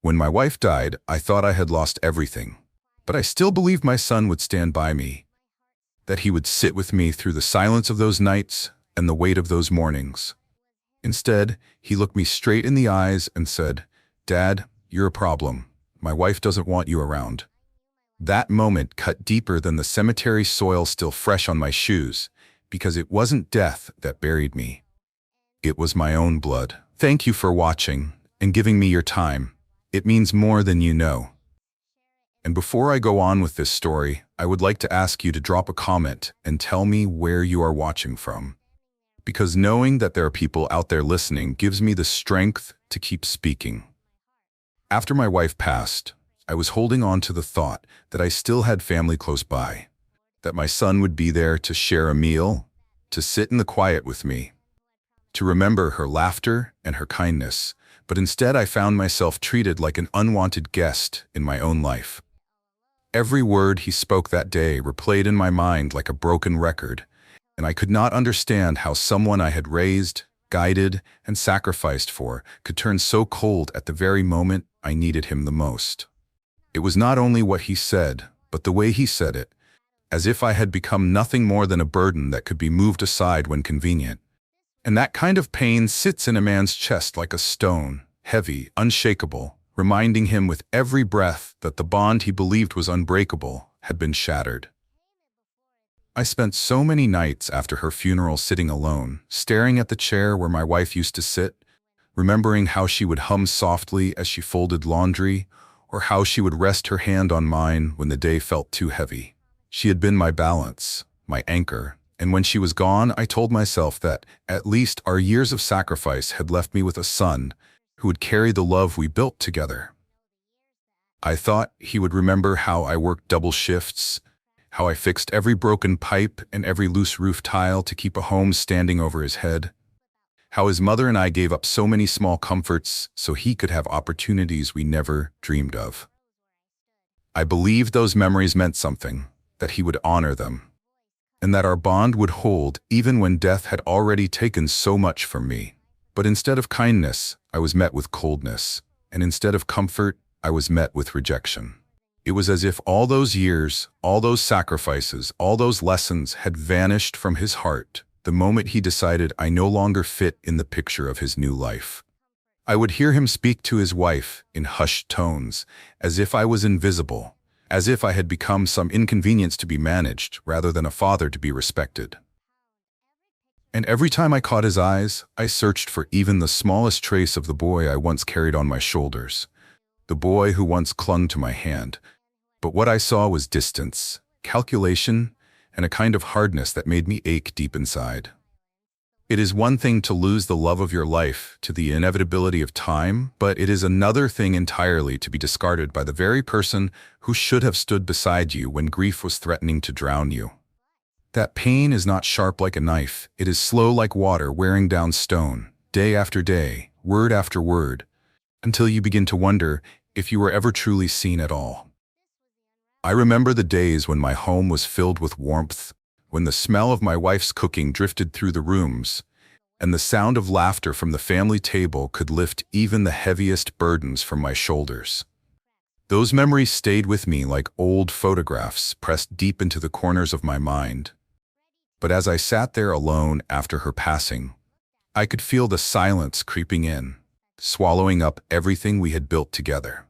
When my wife died, I thought I had lost everything. But I still believed my son would stand by me, that he would sit with me through the silence of those nights and the weight of those mornings. Instead, he looked me straight in the eyes and said, "Dad, you're a problem. My wife doesn't want you around." That moment cut deeper than the cemetery soil still fresh on my shoes, because it wasn't death that buried me. It was my own blood. Thank you for watching and giving me your time. It means more than you know. And before I go on with this story, I would like to ask you to drop a comment and tell me where you are watching from. Because knowing that there are people out there listening gives me the strength to keep speaking. After my wife passed, I was holding on to the thought that I still had family close by, that my son would be there to share a meal, to sit in the quiet with me, to remember her laughter and her kindness, but instead I found myself treated like an unwanted guest in my own life. Every word he spoke that day replayed in my mind like a broken record, and I could not understand how someone I had raised, guided, and sacrificed for could turn so cold at the very moment I needed him the most. It was not only what he said, but the way he said it, as if I had become nothing more than a burden that could be moved aside when convenient. And that kind of pain sits in a man's chest like a stone, heavy, unshakable, reminding him with every breath that the bond he believed was unbreakable had been shattered. I spent so many nights after her funeral sitting alone, staring at the chair where my wife used to sit, remembering how she would hum softly as she folded laundry, or how she would rest her hand on mine when the day felt too heavy. She had been my balance, my anchor, and when she was gone, I told myself that at least our years of sacrifice had left me with a son who would carry the love we built together. I thought he would remember how I worked double shifts, how I fixed every broken pipe and every loose roof tile to keep a home standing over his head, how his mother and I gave up so many small comforts so he could have opportunities we never dreamed of. I believed those memories meant something, that he would honor them, and that our bond would hold even when death had already taken so much from me. But instead of kindness, I was met with coldness, and instead of comfort, I was met with rejection. It was as if all those years, all those sacrifices, all those lessons had vanished from his heart the moment he decided I no longer fit in the picture of his new life. I would hear him speak to his wife in hushed tones, as if I was invisible, as if I had become some inconvenience to be managed rather than a father to be respected. And every time I caught his eyes, I searched for even the smallest trace of the boy I once carried on my shoulders, the boy who once clung to my hand. But what I saw was distance, calculation, and a kind of hardness that made me ache deep inside. It is one thing to lose the love of your life to the inevitability of time, but it is another thing entirely to be discarded by the very person who should have stood beside you when grief was threatening to drown you. That pain is not sharp like a knife, it is slow like water wearing down stone, day after day, word after word, until you begin to wonder if you were ever truly seen at all. I remember the days when my home was filled with warmth, when the smell of my wife's cooking drifted through the rooms, and the sound of laughter from the family table could lift even the heaviest burdens from my shoulders. Those memories stayed with me like old photographs pressed deep into the corners of my mind. But as I sat there alone after her passing, I could feel the silence creeping in, swallowing up everything we had built together.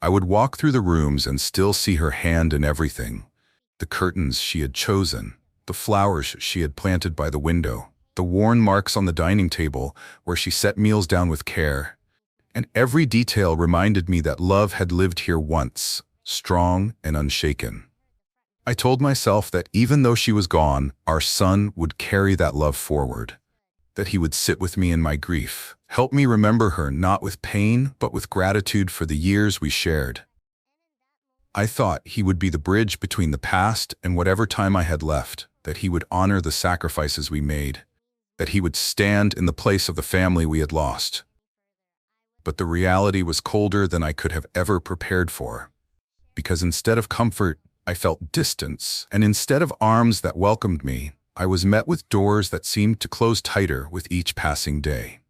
I would walk through the rooms and still see her hand in everything. The curtains she had chosen, the flowers she had planted by the window, the worn marks on the dining table where she set meals down with care. And every detail reminded me that love had lived here once, strong and unshaken. I told myself that even though she was gone, our son would carry that love forward, that he would sit with me in my grief, help me remember her not with pain but with gratitude for the years we shared. I thought he would be the bridge between the past and whatever time I had left, that he would honor the sacrifices we made, that he would stand in the place of the family we had lost. But the reality was colder than I could have ever prepared for, because instead of comfort, I felt distance, and instead of arms that welcomed me, I was met with doors that seemed to close tighter with each passing day.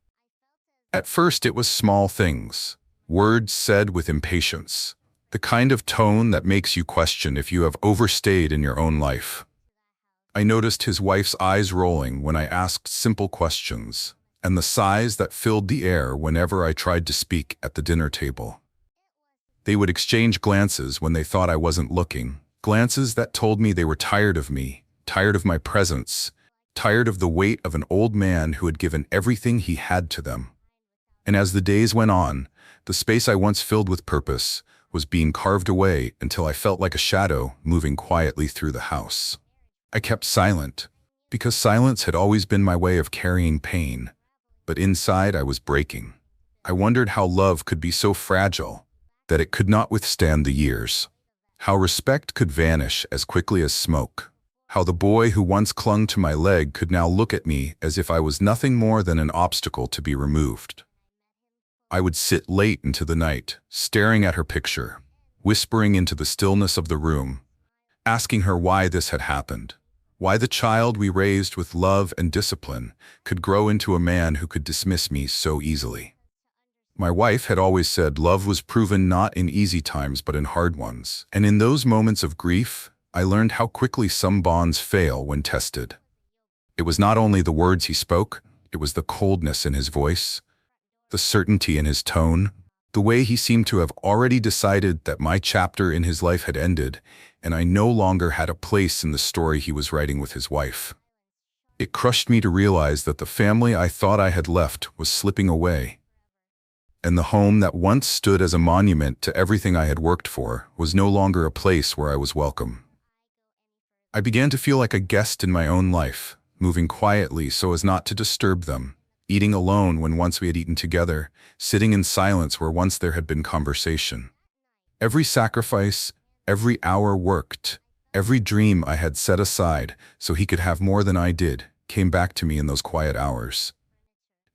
At first it was small things. words said with impatience, the kind of tone that makes you question if you have overstayed in your own life. I noticed his wife's eyes rolling when I asked simple questions, and the sighs that filled the air whenever I tried to speak at the dinner table. They would exchange glances when they thought I wasn't looking, glances that told me they were tired of me, tired of my presence, tired of the weight of an old man who had given everything he had to them. And as the days went on, the space I once filled with purpose was being carved away until I felt like a shadow moving quietly through the house. I kept silent, because silence had always been my way of carrying pain, but inside I was breaking. I wondered how love could be so fragile that it could not withstand the years, how respect could vanish as quickly as smoke, how the boy who once clung to my leg could now look at me as if I was nothing more than an obstacle to be removed. I would sit late into the night, staring at her picture, whispering into the stillness of the room, asking her why this had happened, why the child we raised with love and discipline could grow into a man who could dismiss me so easily. My wife had always said love was proven not in easy times but in hard ones, and in those moments of grief, I learned how quickly some bonds fail when tested. It was not only the words he spoke, it was the coldness in his voice, the certainty in his tone, the way he seemed to have already decided that my chapter in his life had ended, and I no longer had a place in the story he was writing with his wife. It crushed me to realize that the family I thought I had left was slipping away, and the home that once stood as a monument to everything I had worked for was no longer a place where I was welcome. I began to feel like a guest in my own life, moving quietly so as not to disturb them, eating alone when once we had eaten together, sitting in silence where once there had been conversation. Every sacrifice, every hour worked, every dream I had set aside so he could have more than I did, came back to me in those quiet hours.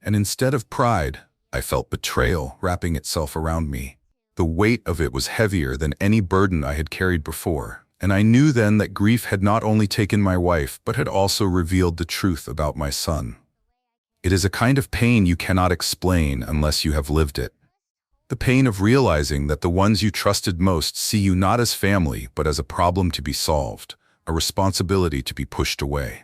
And instead of pride, I felt betrayal wrapping itself around me. The weight of it was heavier than any burden I had carried before, and I knew then that grief had not only taken my wife but had also revealed the truth about my son. It is a kind of pain you cannot explain unless you have lived it. The pain of realizing that the ones you trusted most see you not as family but as a problem to be solved, a responsibility to be pushed away.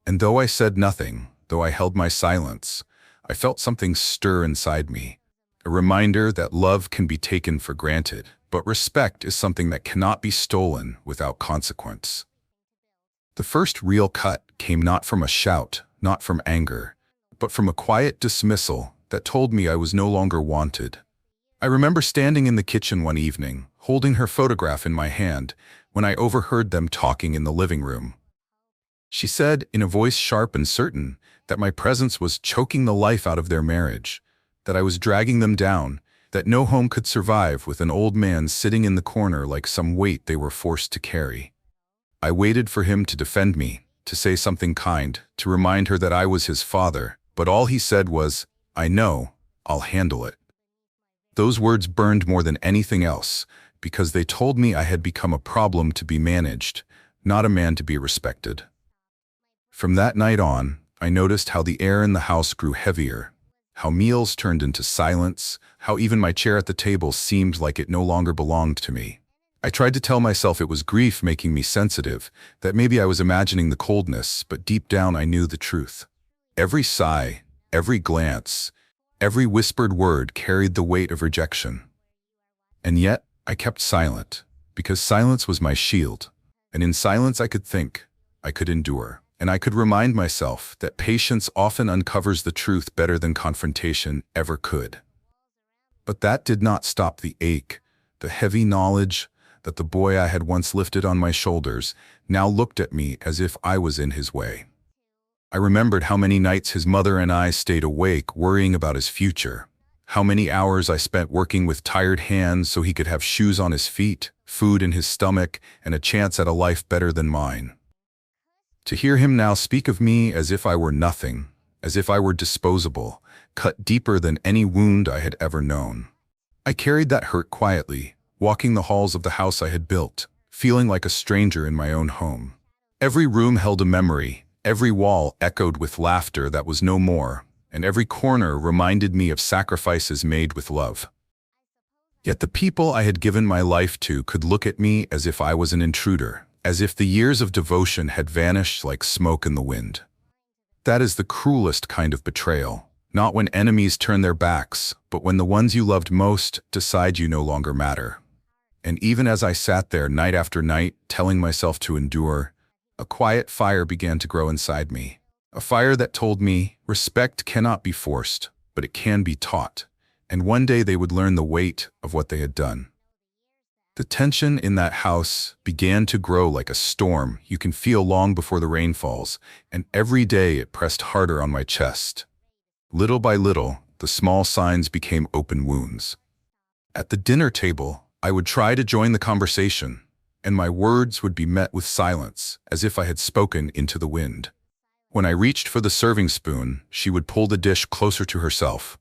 And though I said nothing, though I held my silence, I felt something stir inside me, a reminder that love can be taken for granted, but respect is something that cannot be stolen without consequence. The first real cut came not from a shout, not from anger, but from a quiet dismissal that told me I was no longer wanted. I remember standing in the kitchen one evening, holding her photograph in my hand, when I overheard them talking in the living room. She said, in a voice sharp and certain, that my presence was choking the life out of their marriage, that I was dragging them down, that no home could survive with an old man sitting in the corner like some weight they were forced to carry. I waited for him to defend me, to say something kind, to remind her that I was his father, but all he said was, "I know, I'll handle it." Those words burned more than anything else, because they told me I had become a problem to be managed, not a man to be respected. From that night on, I noticed how the air in the house grew heavier, how meals turned into silence, how even my chair at the table seemed like it no longer belonged to me. I tried to tell myself it was grief making me sensitive, that maybe I was imagining the coldness, but deep down I knew the truth. Every sigh, every glance, every whispered word carried the weight of rejection. And yet, I kept silent, because silence was my shield, and in silence I could think, I could endure, and I could remind myself that patience often uncovers the truth better than confrontation ever could. But that did not stop the ache, the heavy knowledge that the boy I had once lifted on my shoulders now looked at me as if I was in his way. I remembered how many nights his mother and I stayed awake worrying about his future, how many hours I spent working with tired hands so he could have shoes on his feet, food in his stomach, and a chance at a life better than mine. To hear him now speak of me as if I were nothing, as if I were disposable, cut deeper than any wound I had ever known. I carried that hurt quietly, walking the halls of the house I had built, feeling like a stranger in my own home. Every room held a memory, every wall echoed with laughter that was no more, and every corner reminded me of sacrifices made with love. Yet the people I had given my life to could look at me as if I was an intruder, as if the years of devotion had vanished like smoke in the wind. That is the cruelest kind of betrayal, not when enemies turn their backs, but when the ones you loved most decide you no longer matter. And even as I sat there night after night, telling myself to endure, a quiet fire began to grow inside me. A fire that told me respect cannot be forced, but it can be taught, and one day they would learn the weight of what they had done. The tension in that house began to grow like a storm you can feel long before the rain falls, and every day it pressed harder on my chest. Little by little, the small signs became open wounds. At the dinner table, I would try to join the conversation, and my words would be met with silence, as if I had spoken into the wind. When I reached for the serving spoon, she would pull the dish closer to herself,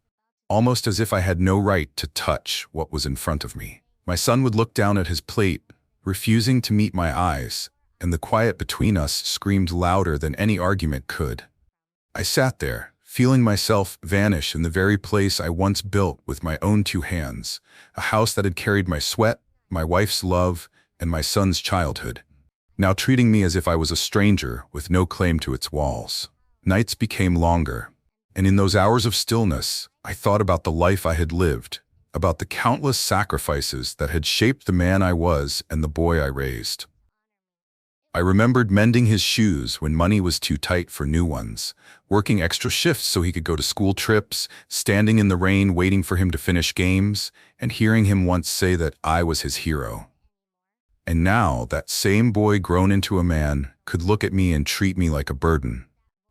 almost as if I had no right to touch what was in front of me. My son would look down at his plate, refusing to meet my eyes, and the quiet between us screamed louder than any argument could. I sat there, feeling myself vanish in the very place I once built with my own two hands, a house that had carried my sweat, my wife's love, and my son's childhood, now treating me as if I was a stranger with no claim to its walls. Nights became longer, and in those hours of stillness, I thought about the life I had lived, about the countless sacrifices that had shaped the man I was and the boy I raised. I remembered mending his shoes when money was too tight for new ones, working extra shifts so he could go to school trips, standing in the rain waiting for him to finish games, and hearing him once say that I was his hero. And now that same boy grown into a man could look at me and treat me like a burden,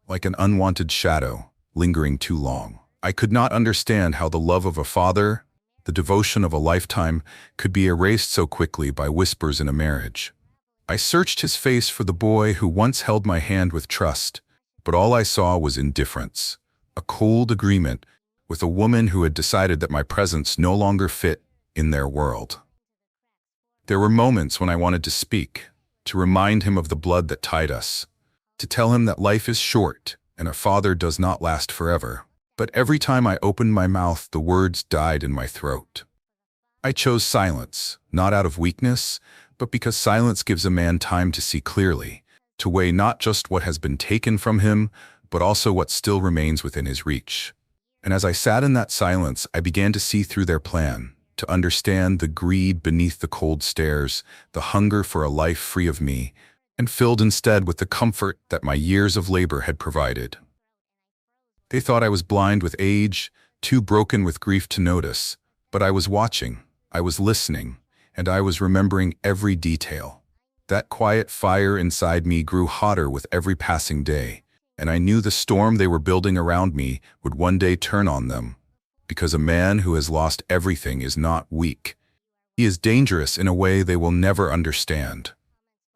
like an unwanted shadow, lingering too long. I could not understand how the love of a father, the devotion of a lifetime, could be erased so quickly by whispers in a marriage. I searched his face for the boy who once held my hand with trust, but all I saw was indifference, a cold agreement with a woman who had decided that my presence no longer fit in their world. There were moments when I wanted to speak, to remind him of the blood that tied us, to tell him that life is short and a father does not last forever. But every time I opened my mouth, the words died in my throat. I chose silence, not out of weakness, but because silence gives a man time to see clearly, to weigh not just what has been taken from him, but also what still remains within his reach. And as I sat in that silence, I began to see through their plan, to understand the greed beneath the cold stares, the hunger for a life free of me, and filled instead with the comfort that my years of labor had provided. They thought I was blind with age, too broken with grief to notice, but I was watching, I was listening, and I was remembering every detail. That quiet fire inside me grew hotter with every passing day, and I knew the storm they were building around me would one day turn on them, because a man who has lost everything is not weak. He is dangerous in a way they will never understand.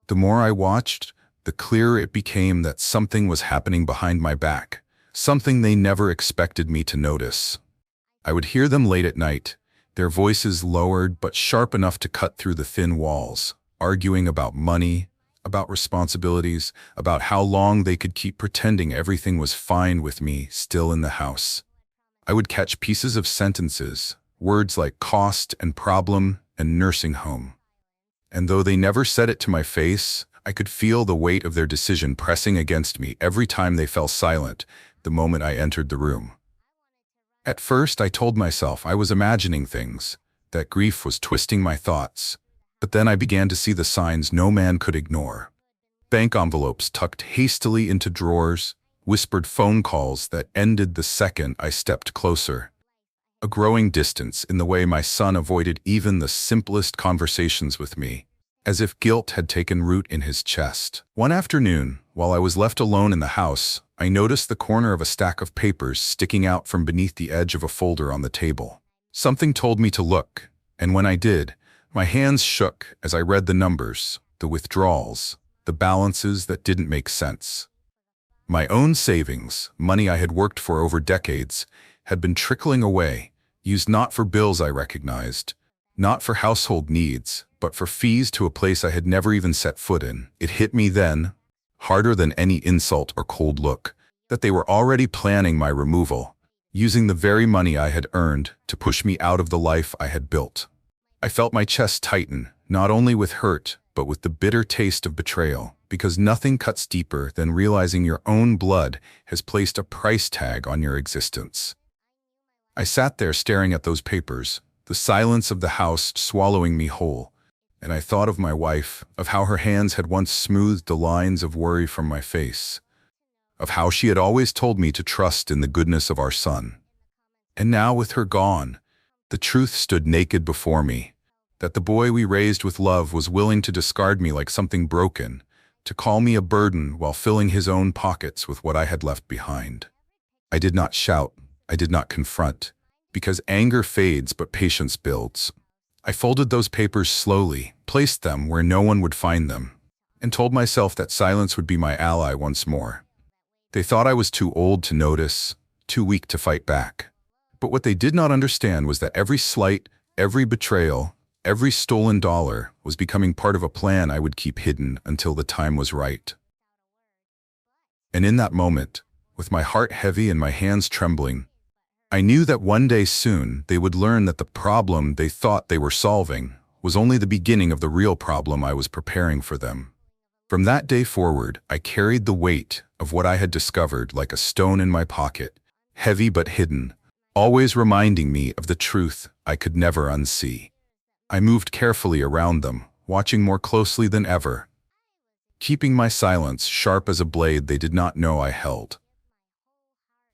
The more I watched, the clearer it became that something was happening behind my back, something they never expected me to notice. I would hear them late at night, their voices lowered but sharp enough to cut through the thin walls, arguing about money, about responsibilities, about how long they could keep pretending everything was fine with me still in the house. I would catch pieces of sentences, words like cost and problem and nursing home. And though they never said it to my face, I could feel the weight of their decision pressing against me every time they fell silent the moment I entered the room. At first, I told myself I was imagining things, that grief was twisting my thoughts, but then I began to see the signs no man could ignore. Bank envelopes tucked hastily into drawers, whispered phone calls that ended the second I stepped closer. A growing distance in the way my son avoided even the simplest conversations with me, as if guilt had taken root in his chest. One afternoon, while I was left alone in the house, I noticed the corner of a stack of papers sticking out from beneath the edge of a folder on the table. Something told me to look, and when I did, my hands shook as I read the numbers, the withdrawals, the balances that didn't make sense. My own savings, money I had worked for over decades, had been trickling away, used not for bills I recognized, not for household needs, but for fees to a place I had never even set foot in. It hit me then, harder than any insult or cold look, that they were already planning my removal, using the very money I had earned to push me out of the life I had built. I felt my chest tighten, not only with hurt, but with the bitter taste of betrayal, because nothing cuts deeper than realizing your own blood has placed a price tag on your existence. I sat there staring at those papers, the silence of the house swallowing me whole, and I thought of my wife, of how her hands had once smoothed the lines of worry from my face, of how she had always told me to trust in the goodness of our son. And now, with her gone, the truth stood naked before me, that the boy we raised with love was willing to discard me like something broken, to call me a burden while filling his own pockets with what I had left behind. I did not shout, I did not confront, because anger fades but patience builds. I folded those papers slowly, placed them where no one would find them, and told myself that silence would be my ally once more. They thought I was too old to notice, too weak to fight back. But what they did not understand was that every slight, every betrayal, every stolen dollar was becoming part of a plan I would keep hidden until the time was right. And in that moment, with my heart heavy and my hands trembling, I knew that one day soon they would learn that the problem they thought they were solving was only the beginning of the real problem I was preparing for them. From that day forward, I carried the weight of what I had discovered like a stone in my pocket, heavy but hidden, always reminding me of the truth I could never unsee. I moved carefully around them, watching more closely than ever, keeping my silence sharp as a blade they did not know I held.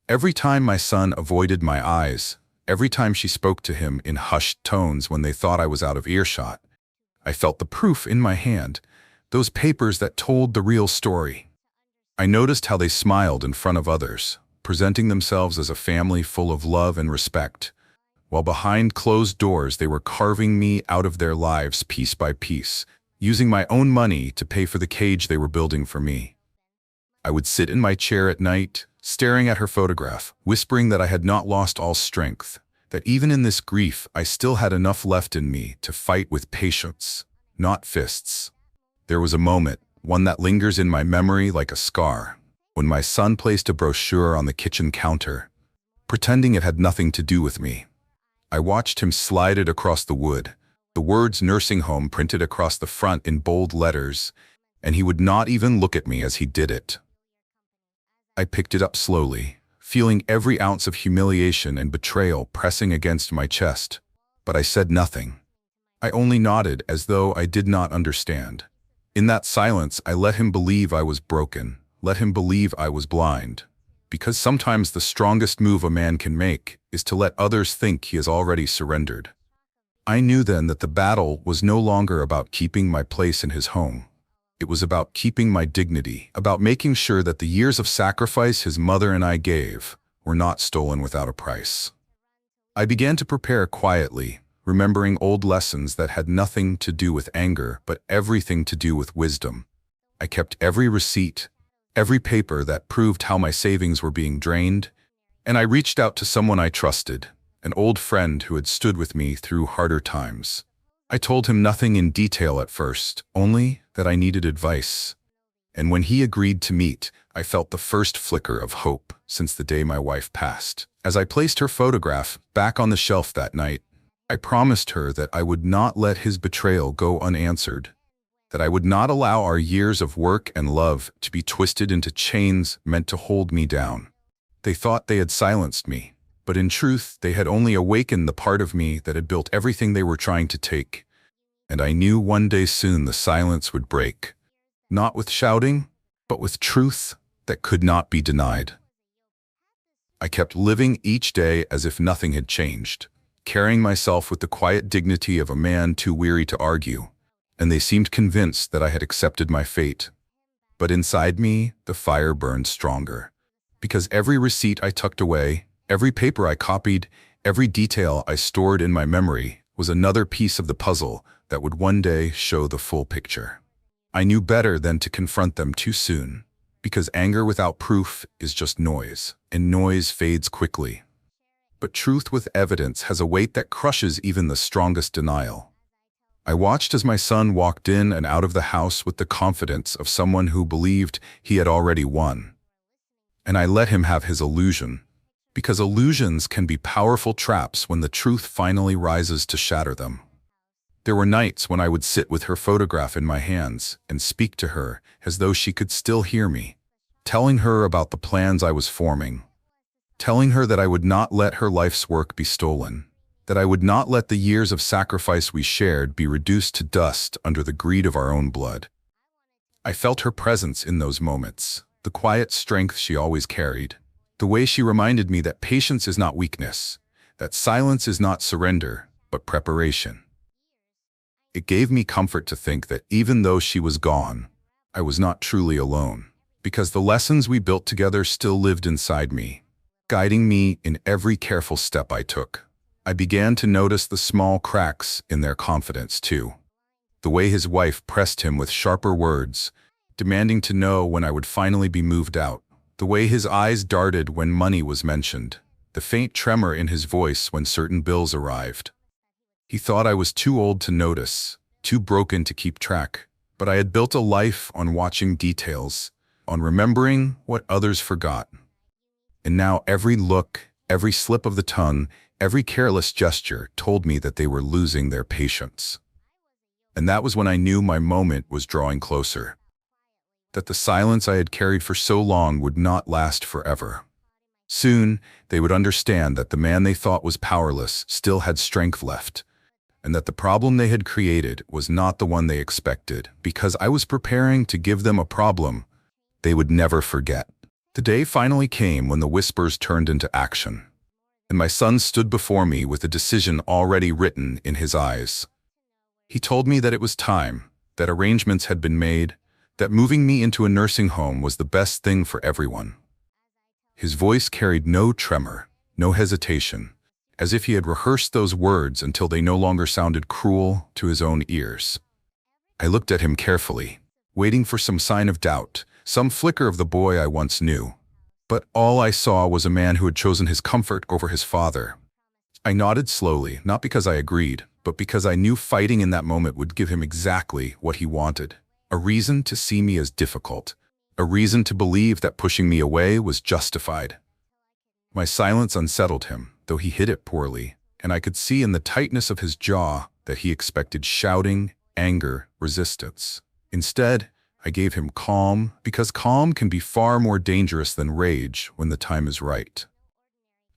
Every time my son avoided my eyes, every time she spoke to him in hushed tones when they thought I was out of earshot, I felt the proof in my hand, those papers that told the real story. I noticed how they smiled in front of others, presenting themselves as a family full of love and respect, while behind closed doors they were carving me out of their lives piece by piece, using my own money to pay for the cage they were building for me. I would sit in my chair at night, staring at her photograph, whispering that I had not lost all strength, that even in this grief I still had enough left in me to fight with patience, not fists. There was a moment, one that lingers in my memory like a scar, when my son placed a brochure on the kitchen counter, pretending it had nothing to do with me. I watched him slide it across the wood, the words nursing home printed across the front in bold letters, and he would not even look at me as he did it. I picked it up slowly, feeling every ounce of humiliation and betrayal pressing against my chest, but I said nothing. I only nodded as though I did not understand. In that silence, I let him believe I was broken, let him believe I was blind, because sometimes the strongest move a man can make is to let others think he has already surrendered. I knew then that the battle was no longer about keeping my place in his home. It was about keeping my dignity, about making sure that the years of sacrifice his mother and I gave were not stolen without a price. I began to prepare quietly, remembering old lessons that had nothing to do with anger, but everything to do with wisdom. I kept every receipt, every paper that proved how my savings were being drained, and I reached out to someone I trusted, an old friend who had stood with me through harder times. I told him nothing in detail at first, only that I needed advice. And when he agreed to meet, I felt the first flicker of hope since the day my wife passed. As I placed her photograph back on the shelf that night, I promised her that I would not let his betrayal go unanswered, that I would not allow our years of work and love to be twisted into chains meant to hold me down. They thought they had silenced me, but in truth they had only awakened the part of me that had built everything they were trying to take. And I knew one day soon the silence would break, not with shouting, but with truth that could not be denied. I kept living each day as if nothing had changed, carrying myself with the quiet dignity of a man too weary to argue, and they seemed convinced that I had accepted my fate. But inside me, the fire burned stronger, because every receipt I tucked away, every paper I copied, every detail I stored in my memory was another piece of the puzzle that would one day show the full picture. I knew better than to confront them too soon, because anger without proof is just noise, and noise fades quickly. But truth with evidence has a weight that crushes even the strongest denial. I watched as my son walked in and out of the house with the confidence of someone who believed he had already won. And I let him have his illusion, because illusions can be powerful traps when the truth finally rises to shatter them. There were nights when I would sit with her photograph in my hands and speak to her as though she could still hear me, telling her about the plans I was forming, telling her that I would not let her life's work be stolen, that I would not let the years of sacrifice we shared be reduced to dust under the greed of our own blood. I felt her presence in those moments, the quiet strength she always carried, the way she reminded me that patience is not weakness, that silence is not surrender, but preparation. It gave me comfort to think that even though she was gone, I was not truly alone, because the lessons we built together still lived inside me, guiding me in every careful step I took. I began to notice the small cracks in their confidence too. The way his wife pressed him with sharper words, demanding to know when I would finally be moved out. The way his eyes darted when money was mentioned. The faint tremor in his voice when certain bills arrived. He thought I was too old to notice, too broken to keep track. But I had built a life on watching details, on remembering what others forgot. And now every look, every slip of the tongue, every careless gesture told me that they were losing their patience. And that was when I knew my moment was drawing closer. That the silence I had carried for so long would not last forever. Soon, they would understand that the man they thought was powerless still had strength left, and that the problem they had created was not the one they expected, because I was preparing to give them a problem they would never forget. The day finally came when the whispers turned into action, and my son stood before me with a decision already written in his eyes. He told me that it was time, that arrangements had been made, that moving me into a nursing home was the best thing for everyone. His voice carried no tremor, no hesitation, as if he had rehearsed those words until they no longer sounded cruel to his own ears. I looked at him carefully, waiting for some sign of doubt, some flicker of the boy I once knew. But all I saw was a man who had chosen his comfort over his father. I nodded slowly, not because I agreed, but because I knew fighting in that moment would give him exactly what he wanted. A reason to see me as difficult, a reason to believe that pushing me away was justified. My silence unsettled him, though he hid it poorly, and I could see in the tightness of his jaw that he expected shouting, anger, resistance. Instead, I gave him calm, because calm can be far more dangerous than rage when the time is right.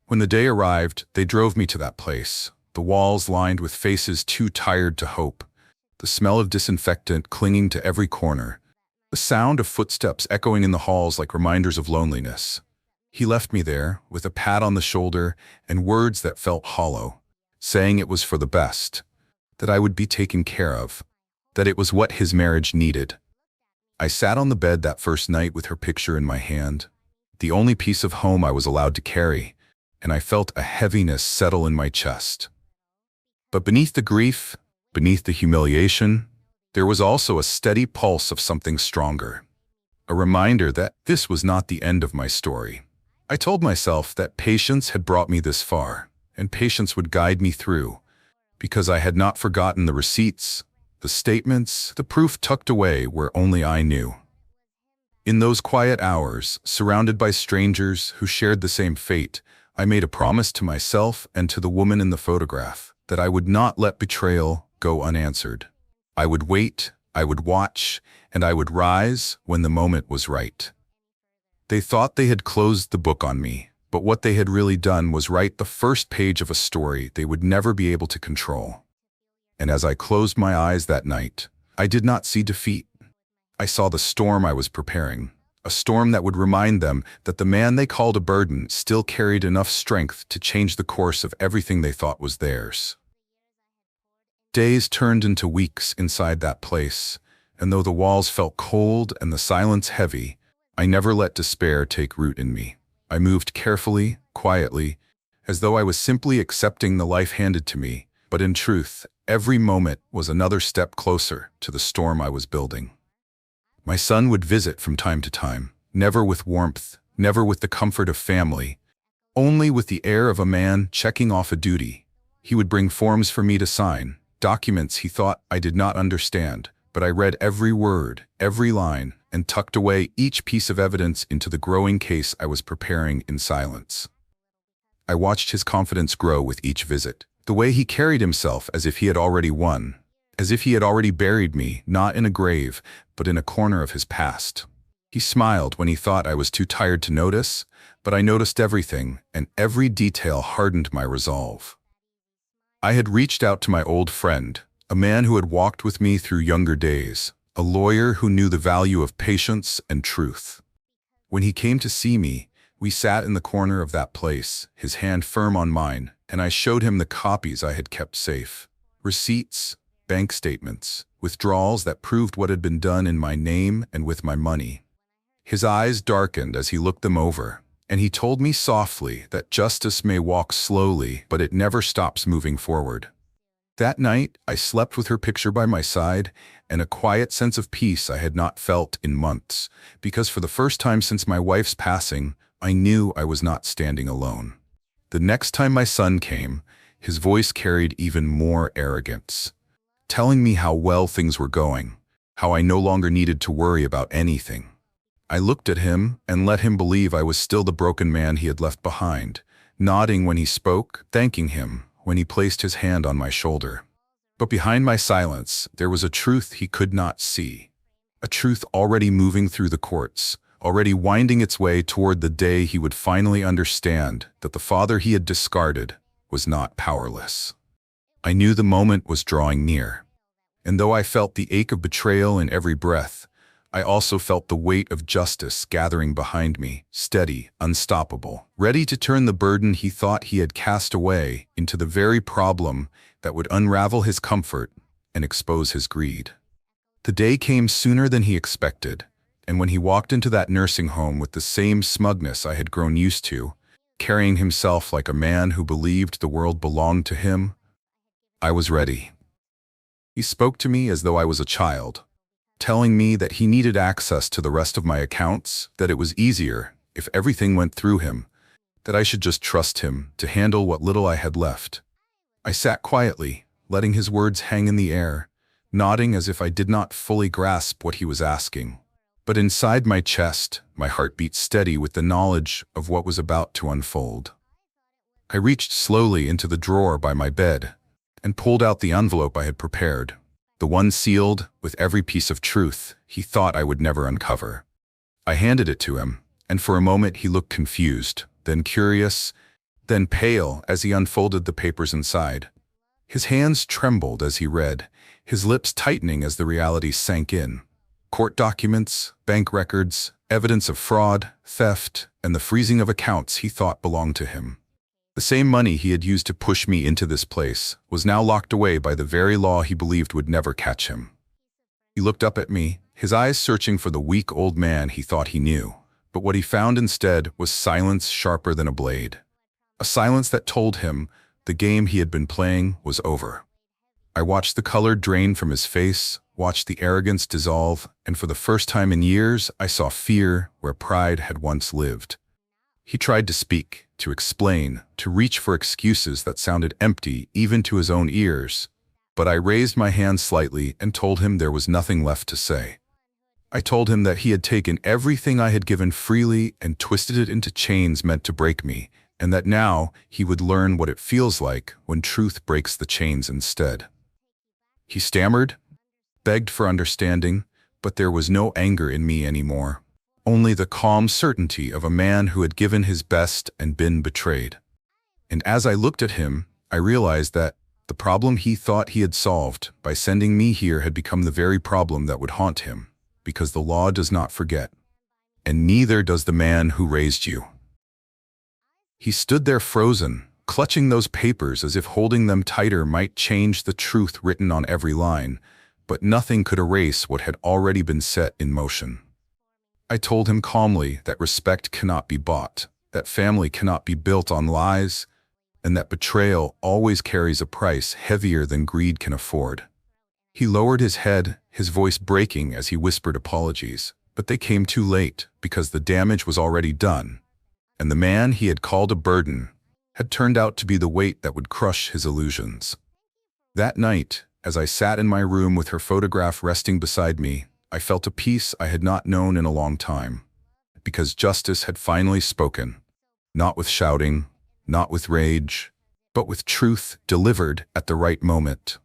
When the day arrived, they drove me to that place, the walls lined with faces too tired to hope, the smell of disinfectant clinging to every corner, the sound of footsteps echoing in the halls like reminders of loneliness. He left me there, with a pat on the shoulder and words that felt hollow, saying it was for the best, that I would be taken care of, that it was what his marriage needed. I sat on the bed that first night with her picture in my hand, the only piece of home I was allowed to carry, and I felt a heaviness settle in my chest. But beneath the grief, beneath the humiliation, there was also a steady pulse of something stronger, a reminder that this was not the end of my story. I told myself that patience had brought me this far, and patience would guide me through, because I had not forgotten the receipts, the statements, the proof tucked away where only I knew. In those quiet hours, surrounded by strangers who shared the same fate, I made a promise to myself and to the woman in the photograph that I would not let betrayal go unanswered. I would wait, I would watch, and I would rise when the moment was right. They thought they had closed the book on me, but what they had really done was write the first page of a story they would never be able to control. And as I closed my eyes that night, I did not see defeat. I saw the storm I was preparing, a storm that would remind them that the man they called a burden still carried enough strength to change the course of everything they thought was theirs. Days turned into weeks inside that place, and though the walls felt cold and the silence heavy, I never let despair take root in me. I moved carefully, quietly, as though I was simply accepting the life handed to me, but in truth, every moment was another step closer to the storm I was building. My son would visit from time to time, never with warmth, never with the comfort of family, only with the air of a man checking off a duty. He would bring forms for me to sign, documents he thought I did not understand, but I read every word, every line, and tucked away each piece of evidence into the growing case I was preparing in silence. I watched his confidence grow with each visit, the way he carried himself as if he had already won, as if he had already buried me, not in a grave, but in a corner of his past. He smiled when he thought I was too tired to notice, but I noticed everything, and every detail hardened my resolve. I had reached out to my old friend, a man who had walked with me through younger days, a lawyer who knew the value of patience and truth. When he came to see me, we sat in the corner of that place, his hand firm on mine, and I showed him the copies I had kept safe. Receipts, bank statements, withdrawals that proved what had been done in my name and with my money. His eyes darkened as he looked them over, and he told me softly that justice may walk slowly, but it never stops moving forward. That night, I slept with her picture by my side and a quiet sense of peace I had not felt in months, because for the first time since my wife's passing, I knew I was not standing alone. The next time my son came, his voice carried even more arrogance, telling me how well things were going, how I no longer needed to worry about anything. I looked at him and let him believe I was still the broken man he had left behind, nodding when he spoke, thanking him when he placed his hand on my shoulder. But behind my silence, there was a truth he could not see, a truth already moving through the courts, already winding its way toward the day he would finally understand that the father he had discarded was not powerless. I knew the moment was drawing near, and though I felt the ache of betrayal in every breath, I also felt the weight of justice gathering behind me, steady, unstoppable, ready to turn the burden he thought he had cast away into the very problem that would unravel his comfort and expose his greed. The day came sooner than he expected, and when he walked into that nursing home with the same smugness I had grown used to, carrying himself like a man who believed the world belonged to him, I was ready. He spoke to me as though I was a child, telling me that he needed access to the rest of my accounts, that it was easier if everything went through him, that I should just trust him to handle what little I had left. I sat quietly, letting his words hang in the air, nodding as if I did not fully grasp what he was asking. But inside my chest, my heart beat steady with the knowledge of what was about to unfold. I reached slowly into the drawer by my bed and pulled out the envelope I had prepared, the one sealed with every piece of truth he thought I would never uncover. I handed it to him, and for a moment he looked confused, then curious, then pale as he unfolded the papers inside. His hands trembled as he read, his lips tightening as the reality sank in. Court documents, bank records, evidence of fraud, theft, and the freezing of accounts he thought belonged to him. The same money he had used to push me into this place was now locked away by the very law he believed would never catch him. He looked up at me, his eyes searching for the weak old man he thought he knew, but what he found instead was silence sharper than a blade. A silence that told him the game he had been playing was over. I watched the color drain from his face, watched the arrogance dissolve, and for the first time in years, I saw fear where pride had once lived. He tried to speak, to explain, to reach for excuses that sounded empty even to his own ears, but I raised my hand slightly and told him there was nothing left to say. I told him that he had taken everything I had given freely and twisted it into chains meant to break me, and that now he would learn what it feels like when truth breaks the chains instead. He stammered, begged for understanding, but there was no anger in me anymore. Only the calm certainty of a man who had given his best and been betrayed. And as I looked at him, I realized that the problem he thought he had solved by sending me here had become the very problem that would haunt him, because the law does not forget, and neither does the man who raised you. He stood there frozen, clutching those papers as if holding them tighter might change the truth written on every line, but nothing could erase what had already been set in motion. I told him calmly that respect cannot be bought, that family cannot be built on lies, and that betrayal always carries a price heavier than greed can afford. He lowered his head, his voice breaking as he whispered apologies, but they came too late because the damage was already done, and the man he had called a burden had turned out to be the weight that would crush his illusions. That night, as I sat in my room with her photograph resting beside me, I felt a peace I had not known in a long time, because justice had finally spoken, not with shouting, not with rage, but with truth delivered at the right moment.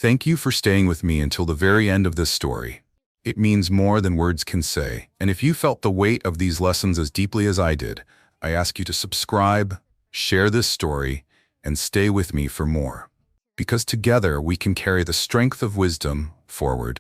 Thank you for staying with me until the very end of this story. It means more than words can say, and if you felt the weight of these lessons as deeply as I did, I ask you to subscribe, share this story, and stay with me for more. Because together we can carry the strength of wisdom forward.